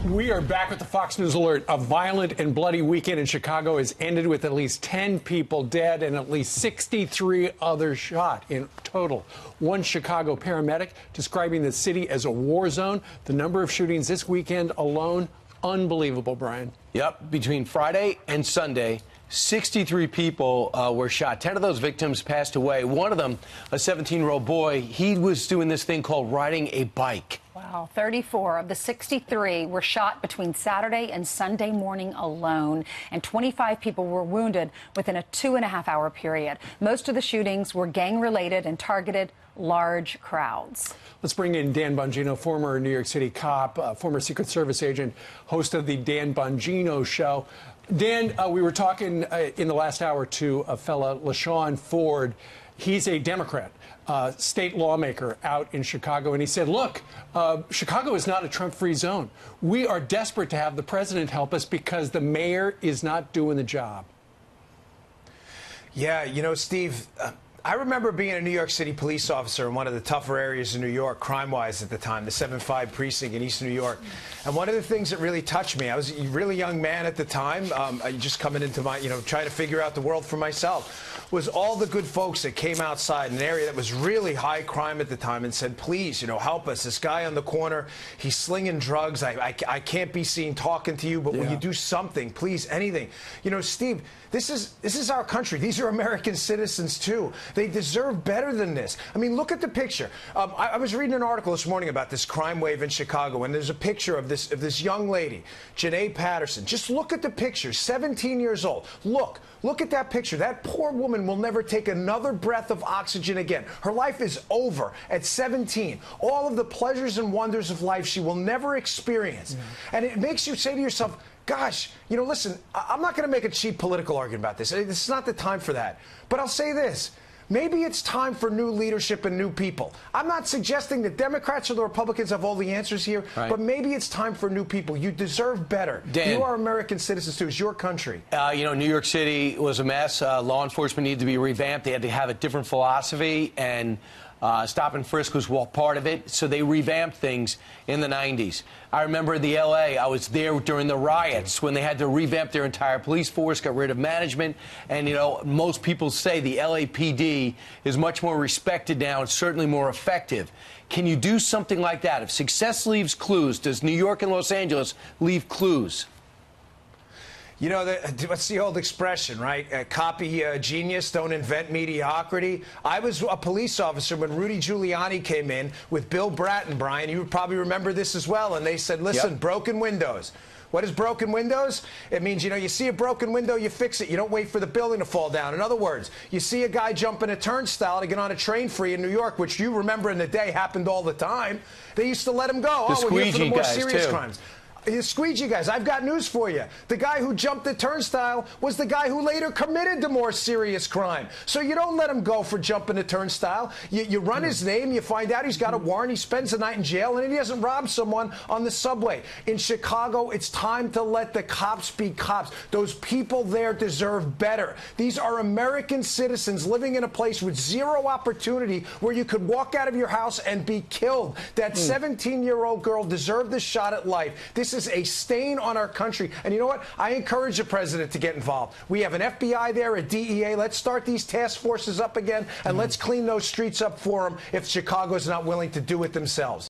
We are back with the Fox News Alert. A violent and bloody weekend in Chicago has ended with at least 10 people dead and at least 63 others shot in total. One Chicago paramedic describing the city as a war zone. The number of shootings this weekend alone, unbelievable, Brian. Yep, between Friday and Sunday, 63 people were shot. 10 of those victims passed away. One of them, a 17-year-old boy, he was doing this thing called riding a bike. Wow, 34 of the 63 were shot between Saturday and Sunday morning alone, and 25 people were wounded within a 2.5-hour period. Most of the shootings were gang-related and targeted large crowds. Let's bring in Dan Bongino, former New York City cop, former Secret Service agent, host of the Dan Bongino Show. Dan, we were talking in the last hour to a fella, LaShawn Ford. He's a Democrat, state lawmaker out in Chicago, and he said, look, Chicago is not a Trump-free zone. We are desperate to have the president help us because the mayor is not doing the job. Yeah, you know, Steve, I remember being a New York City police officer in one of the tougher areas in New York, crime-wise at the time, the 7-5 precinct in East New York. And one of the things that really touched me, I was a really young man at the time, just coming into my, trying to figure out the world for myself, was all the good folks that came outside in an area that was really high crime at the time and said, please, help us. This guy on the corner, he's slinging drugs. I can't be seen talking to you, but will you do something? Please, anything. Steve, this is our country. These are American citizens, too. They deserve better than this. I mean, look at the picture. I was reading an article this morning about this crime wave in Chicago, and there's a picture of this young lady, Janae Patterson. Just look at the picture, 17 years old. Look at that picture. That poor woman will never take another breath of oxygen again. Her life is over at 17. All of the pleasures and wonders of life she will never experience. And it makes you say to yourself, gosh, listen, I'm not going to make a cheap political argument about this. This is not the time for that. But I'll say this. Maybe it's time for new leadership and new people. I'm not suggesting the Democrats or the Republicans have all the answers here, but maybe it's time for new people. You deserve better. Dan, you are American citizens, too. It's your country. New York City was a mess. Law enforcement needed to be revamped. They had to have a different philosophy, and stop and frisk was part of it, so they revamped things in the 90s. I remember the L.A., I was there during the riots when they had to revamp their entire police force, got rid of management, and, most people say the LAPD is much more respected now and certainly more effective. Can you do something like that? If success leaves clues, does New York and Los Angeles leave clues? What's the old expression, right? Copy genius, don't invent mediocrity. I was a police officer when Rudy Giuliani came in with Bill Bratton, Brian. You would probably remember this as well. And they said, listen, broken windows. What is broken windows? It means, you see a broken window, you fix it. You don't wait for the building to fall down. In other words, you see a guy jumping a turnstile to get on a train free in New York, which you remember in the day happened all the time. They used to let him go. The we're here for the more guys, serious too. crimes. You squeegee guys, I've got news for you. The guy who jumped the turnstile was the guy who later committed the more serious crime. So you don't let him go for jumping the turnstile. You run his name, you find out he's got a warrant, he spends the night in jail, and he hasn't robbed someone on the subway. In Chicago, it's time to let the cops be cops. Those people there deserve better. These are American citizens living in a place with zero opportunity where you could walk out of your house and be killed. That 17-year-old girl deserved the shot at life. This is a stain on our country. And you know what? I encourage the president to get involved. We have an FBI there, a DEA. Let's start these task forces up again, and let's clean those streets up for them if Chicago's not willing to do it themselves.